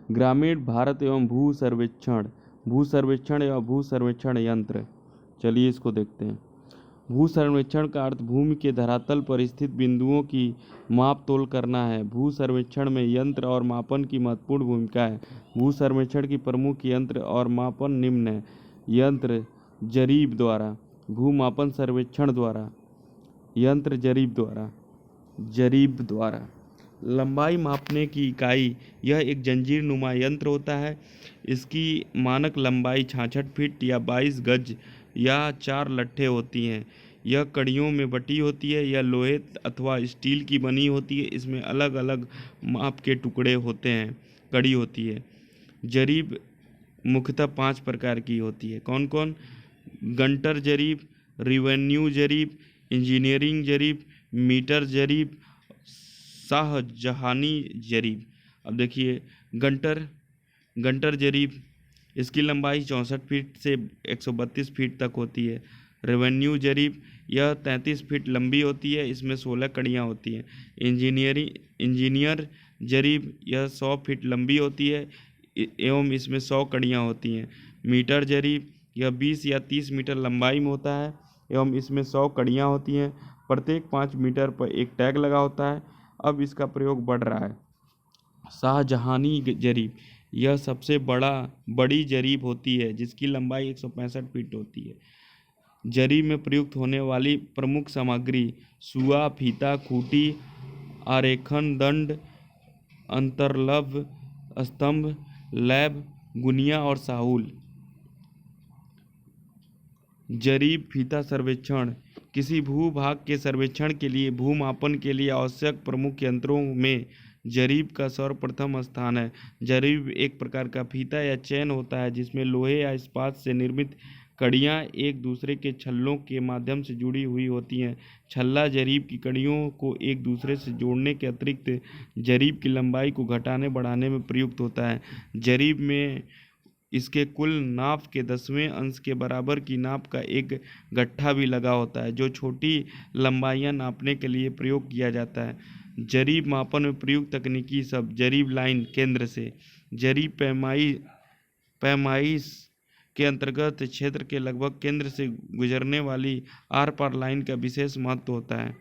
ग्रामीण भारत एवं भू सर्वेक्षण एवं भू सर्वेक्षण यंत्र। चलिए इसको देखते हैं। भू सर्वेक्षण का अर्थ भूमि के धरातल पर स्थित बिंदुओं की माप तोल करना है। भू सर्वेक्षण में यंत्र और मापन की महत्वपूर्ण भूमिका है। भू सर्वेक्षण की प्रमुख यंत्र और मापन निम्न है। यंत्र जरीब द्वारा, भू मापन सर्वेक्षण द्वारा, यंत्र जरीब द्वारा। लंबाई मापने की इकाई, यह एक जंजीर नुमा यंत्र होता है। इसकी मानक लंबाई 66 फीट या 22 गज या 4 लट्ठे होती हैं। यह कड़ियों में बटी होती है। यह लोहे अथवा स्टील की बनी होती है। इसमें अलग अलग माप के टुकड़े होते हैं, कड़ी होती है। जरीब मुख्यतः 5 प्रकार की होती है। कौन कौन? गंटर जरीब, रिवेन्यू जरीब, इंजीनियरिंग जरीब, मीटर जरीब, शाहजहानी जरीब। अब देखिए गंटर जरीब, इसकी लंबाई 64 फीट से 132 फीट तक होती है। रेवेन्यू जरीब, यह 33 फीट लंबी होती है। इसमें 16 कड़ियाँ होती हैं। इंजीनियर जरीब, यह 100 फीट लंबी होती है एवं इसमें 100 कड़ियाँ होती हैं। मीटर जरीब, यह 20 या 30 मीटर लंबाई में होता है एवं इसमें 100 कड़ियाँ होती हैं। प्रत्येक 5 मीटर पर एक टैग लगा होता है। अब इसका प्रयोग बढ़ रहा है। शाहजहानी जरीब, यह सबसे बड़ी जरीब होती है जिसकी लंबाई 165 फीट होती है। जरीब में प्रयुक्त होने वाली प्रमुख सामग्री सुआ, फीता, खूंटी, आरेखन दंड, अंतर्लभ, स्तंभ, लैब, गुनिया और साहुल। जरीब फीता सर्वेक्षण, किसी भूभाग के सर्वेक्षण के लिए भूमापन के लिए आवश्यक प्रमुख यंत्रों में जरीब का सर्वप्रथम स्थान है। जरीब एक प्रकार का फीता या चैन होता है जिसमें लोहे या इस्पात से निर्मित कड़ियाँ एक दूसरे के छल्लों के माध्यम से जुड़ी हुई होती हैं। छल्ला जरीब की कड़ियों को एक दूसरे से जोड़ने के अतिरिक्त जरीब की लंबाई को घटाने बढ़ाने में प्रयुक्त होता है। जरीब में इसके कुल नाप के 10वें अंश के बराबर की नाप का एक गट्ठा भी लगा होता है जो छोटी लंबाइयां नापने के लिए प्रयोग किया जाता है। जरीब मापन में प्रयुक्त तकनीकी शब्द: जरीब लाइन, केंद्र से। जरीब पैमाइश के अंतर्गत क्षेत्र के लगभग केंद्र से गुजरने वाली आर पार लाइन का विशेष महत्व होता है।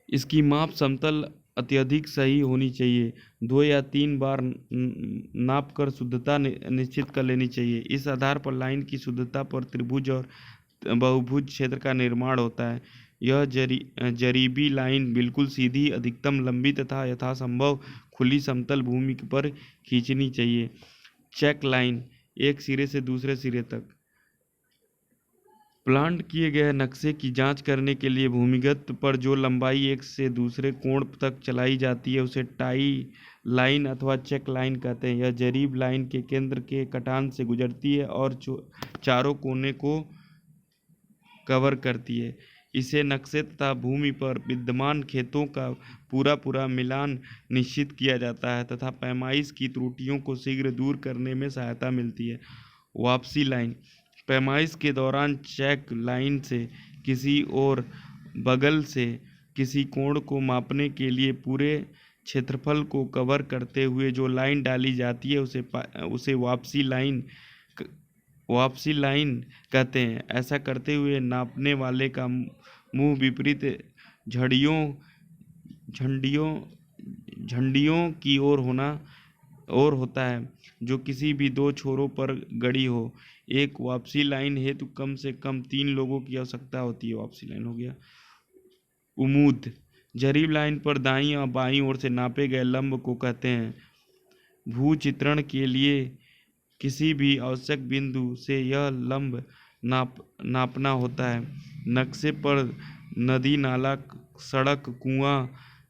इसकी माप समतल अत्यधिक सही होनी चाहिए। 2 या 3 बार नाप कर शुद्धता निश्चित कर लेनी चाहिए। इस आधार पर लाइन की शुद्धता पर त्रिभुज और बहुभुज क्षेत्र का निर्माण होता है। यह जरीबी लाइन बिल्कुल सीधी, अधिकतम लंबी तथा यथासंभव खुली समतल भूमि पर खींचनी चाहिए। चेक लाइन, एक सिरे से दूसरे सिरे तक। प्लांट किए गए नक्शे की जांच करने के लिए भूमिगत पर जो लंबाई एक से दूसरे कोण तक चलाई जाती है उसे टाई लाइन अथवा चेक लाइन कहते हैं। यह जरीब लाइन के केंद्र के कटान से गुजरती है और चारों कोने को कवर करती है। इसे नक्शे तथा भूमि पर विद्यमान खेतों का पूरा मिलान निश्चित किया जाता है तथा पैमाइश की त्रुटियों को शीघ्र दूर करने में सहायता मिलती है। वापसी लाइन, पैमाइश के दौरान चेक लाइन से किसी और बगल से किसी कोण को मापने के लिए पूरे क्षेत्रफल को कवर करते हुए जो लाइन डाली जाती है उसे वापसी लाइन कहते हैं। ऐसा करते हुए नापने वाले का मुंह विपरीत झंडियों की ओर होता है जो किसी भी 2 छोरों पर गड़ी हो। एक वापसी लाइन हेतु कम से कम 3 लोगों की आवश्यकता होती है। वापसी लाइन हो गया। उमूद, जरीब लाइन पर दाईं और बाईं ओर से नापे गए लंब को कहते हैं। भू चित्रण के लिए किसी भी आवश्यक बिंदु से यह लंब नापना होता है। नक्शे पर नदी, नाला, सड़क, कुआं,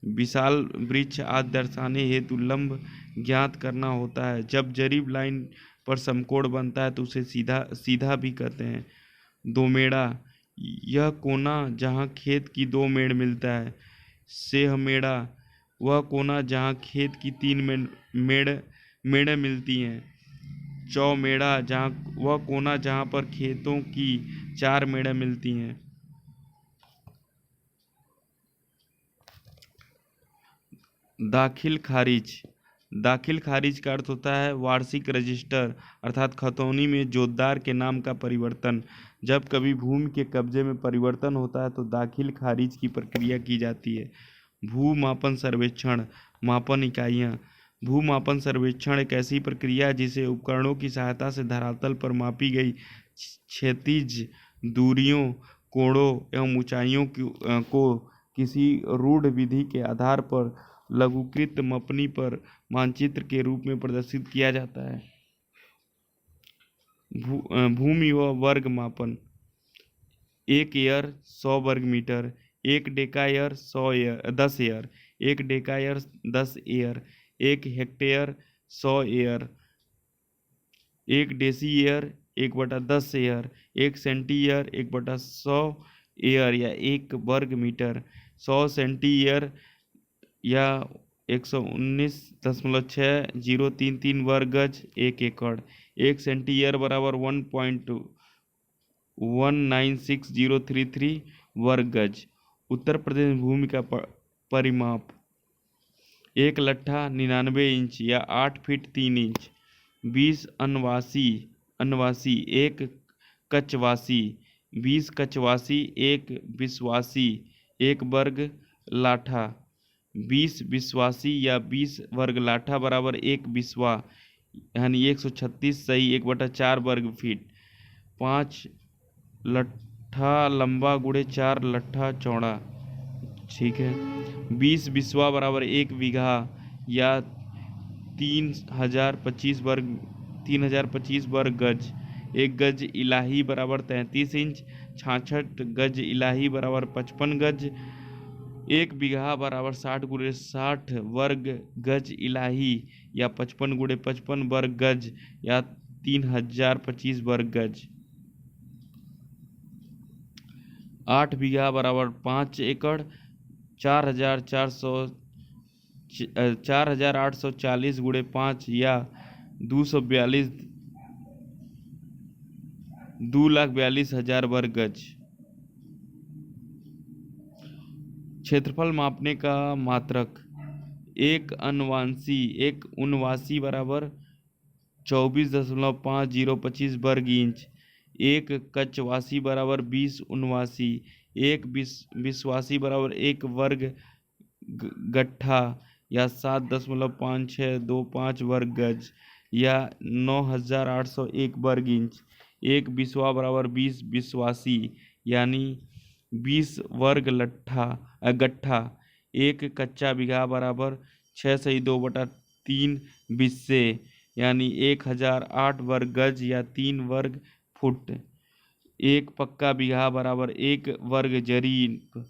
विशाल वृक्ष आदि दर्शाने हेतु लंब ज्ञात करना होता है। जब जरीब लाइन पर समकोण बनता है तो उसे सीधा भी कहते हैं। दोमेड़ा, यह कोना जहाँ खेत की 2 मेड़ मिलता है। सेहमेड़ा, वह कोना जहाँ खेत की 3 मेड़ें मिलती हैं। चौमेड़ा, वह कोना जहाँ पर खेतों की 4 मेड़ें मिलती हैं। दाखिल खारिज। दाखिल खारिज का अर्थ होता है वार्षिक रजिस्टर अर्थात खतौनी में जोतदार के नाम का परिवर्तन। जब कभी भूमि के कब्जे में परिवर्तन होता है तो दाखिल खारिज की प्रक्रिया की जाती है। भूमापन सर्वेक्षण। मापन इकाइयाँ। भूमापन सर्वेक्षण एक ऐसी प्रक्रिया है जिसे उपकरणों की सहायता से धरातल पर मापी गई क्षैतिज दूरियों, कोणों एवं ऊंचाइयों को किसी रूढ़ विधि के आधार पर लघुकृत मपनी पर मानचित्र के रूप में प्रदर्शित किया जाता है। भूमि व वर्ग मापन। 1 एयर 100 वर्ग metre, 1 decare 10 are, 1 decare 10 are, 1 hectare 100 are, 1 deciare 1/10 are, 1 centiare 1/100 are या 1 वर्ग मीटर, 100 सेंटी एयर या 119.6033 वर्ग गज 1 एकड़। 1 सेंटी एयर बराबर 1.196033 वर्ग गज। उत्तर प्रदेश में भूमि का परिमाप। 1 लट्ठा 99 इंच या 8 फीट 3 इंच। 20 अनवासी 1 कचवासी, 20 कचवासी 1 विश्वासी 1 वर्ग लाठा। 20 विश्वासी या 20 वर्ग लाठा बराबर 1 बिस्वा यानी 136 सही 1/4 वर्ग फीट। 5 लट्ठा लंबा गुणे 4 लट्ठा चौड़ा। ठीक है। 20 बिस्वा बराबर 1 बीघा या 3025 वर्ग गज। 1 गज इलाही बराबर 33 इंच। 66 गज इलाही बराबर 55 गज। 1 बीघा बराबर 60 गुणे 60 वर्ग गज इलाही या 55 गुणे 55 वर्ग गज या 3025 वर्ग गज। 8 बीघा बराबर 5 एकड़। 4840 गुणे 5 या 2,42,000 वर्ग गज। क्षेत्रफल मापने का मात्रक। 1 उनवासी बराबर 24.5025 वर्ग इंच। 1 कचवासी बराबर 20 उनवासी। 1 विश्वासी बराबर 1 वर्ग गट्ठा या 7.5625 वर्ग गज या 9,801 वर्ग इंच। 1 बिस्वा बराबर 20 विश्वासी यानी 20 वर्ग गट्ठा। 1 कच्चा बीघा बराबर 6.2/3 बिस्से यानी 1008 वर्ग गज या 3 वर्ग फुट। 1 पक्का बीघा बराबर 1 वर्ग जरीब।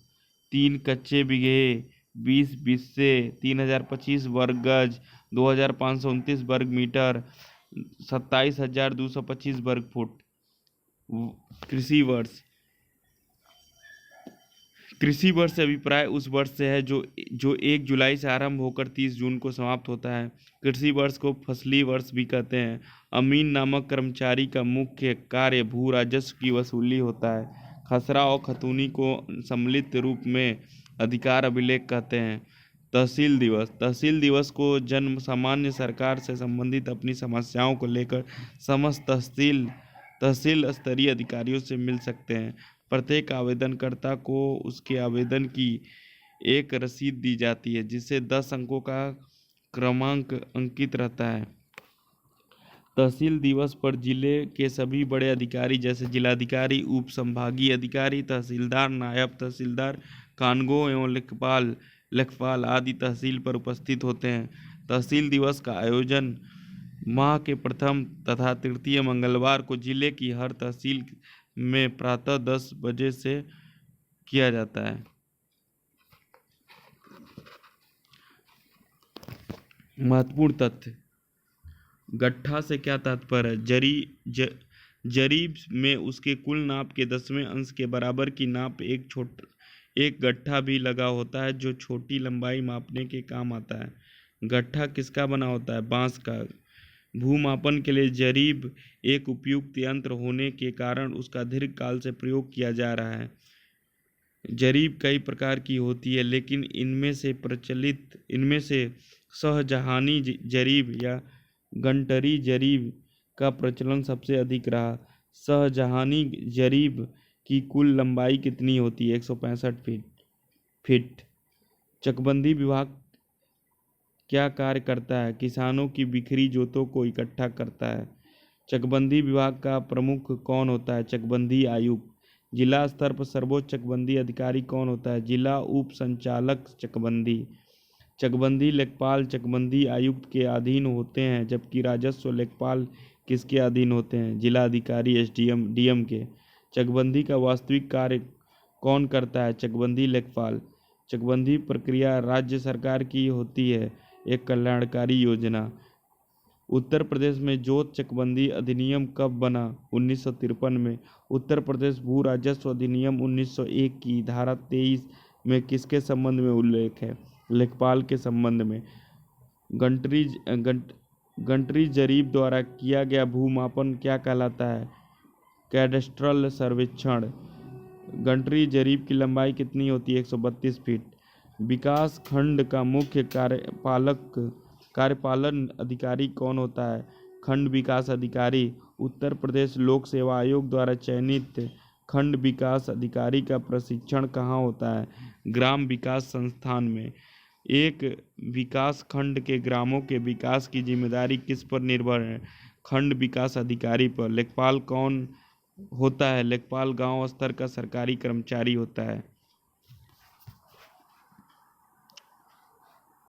3 कच्चे बीघे 20 बिस्से 3025 वर्ग गज 2529 वर्ग मीटर 27,225 वर्ग फुट। कृषि वर्ष। कृषि वर्ष से अभिप्राय उस वर्ष से है जो 1 जुलाई से आरंभ होकर 30 जून को समाप्त होता है। कृषि वर्ष को फसली वर्ष भी कहते हैं। अमीन नामक कर्मचारी का मुख्य कार्य भू राजस्व की वसूली होता है। खसरा और खतौनी को सम्मिलित रूप में अधिकार अभिलेख कहते हैं। तहसील दिवस। तहसील दिवस को जन सामान्य सरकार से संबंधित अपनी समस्याओं को लेकर समस्त तहसील स्तरीय अधिकारियों से मिल सकते हैं। प्रत्येक आवेदनकर्ता को उसके आवेदन की एक रसीद दी जाती है जिसे 10 अंकों का क्रमांक अंकित रहता है। तहसील दिवस पर जिले के सभी बड़े अधिकारी जैसे जिलाधिकारी, उप संभागीय अधिकारी, तहसीलदार, नायब तहसीलदार, कानगो एवं लेखपाल आदि तहसील पर उपस्थित होते हैं। तहसील दिवस का आयोजन माह के प्रथम तथा तृतीय मंगलवार को जिले की हर तहसील में प्रातः 10 बजे से किया जाता है। महत्वपूर्ण तथ्य। गट्ठा से क्या तात्पर्य है? जरीब में उसके कुल नाप के 10वें अंश के बराबर की नाप एक गट्ठा भी लगा होता है जो छोटी लंबाई मापने के काम आता है। गट्ठा किसका बना होता है? बांस का। भूमापन के लिए जरीब एक उपयुक्त यंत्र होने के कारण उसका दीर्घकाल से प्रयोग किया जा रहा है। जरीब कई प्रकार की होती है, लेकिन इनमें से शाहजहानी जरीब या गंटरी जरीब का प्रचलन सबसे अधिक रहा। शाहजहानी जरीब की कुल लंबाई कितनी होती है? 165 फीट। चकबंदी विभाग क्या कार्य करता है? किसानों की बिखरी जोतों को इकट्ठा करता है। चकबंदी विभाग का प्रमुख कौन होता है? चकबंदी आयुक्त। जिला स्तर पर सर्वोच्च चकबंदी अधिकारी कौन होता है? जिला उप संचालक चकबंदी। चकबंदी लेखपाल चकबंदी आयुक्त के अधीन होते हैं, जबकि राजस्व लेखपाल किसके अधीन होते हैं? जिला अधिकारी एसडीएम डीएम के। चकबंदी का वास्तविक कार्य कौन करता है? चकबंदी लेखपाल। चकबंदी प्रक्रिया राज्य सरकार की होती है, एक कल्याणकारी योजना। उत्तर प्रदेश में जोत चकबंदी अधिनियम कब बना? 1953 में। उत्तर प्रदेश भू राजस्व अधिनियम 1901 की धारा 23 में किसके संबंध में उल्लेख है? लेखपाल के संबंध में। गंटरी गंटरी जरीब द्वारा किया गया भूमापन क्या कहलाता है? कैडस्ट्रल सर्वेक्षण। गंटरी जरीब की लंबाई कितनी होती है? 132 फीट। विकास खंड का मुख्य कार्यपालन अधिकारी कौन होता है? खंड विकास अधिकारी। उत्तर प्रदेश लोक सेवा आयोग द्वारा चयनित खंड विकास अधिकारी का प्रशिक्षण कहाँ होता है? ग्राम विकास संस्थान में। एक विकास खंड के ग्रामों के विकास की जिम्मेदारी किस पर निर्भर है? खंड विकास अधिकारी पर। लेखपाल कौन होता है? लेखपाल गांव स्तर का सरकारी कर्मचारी होता है।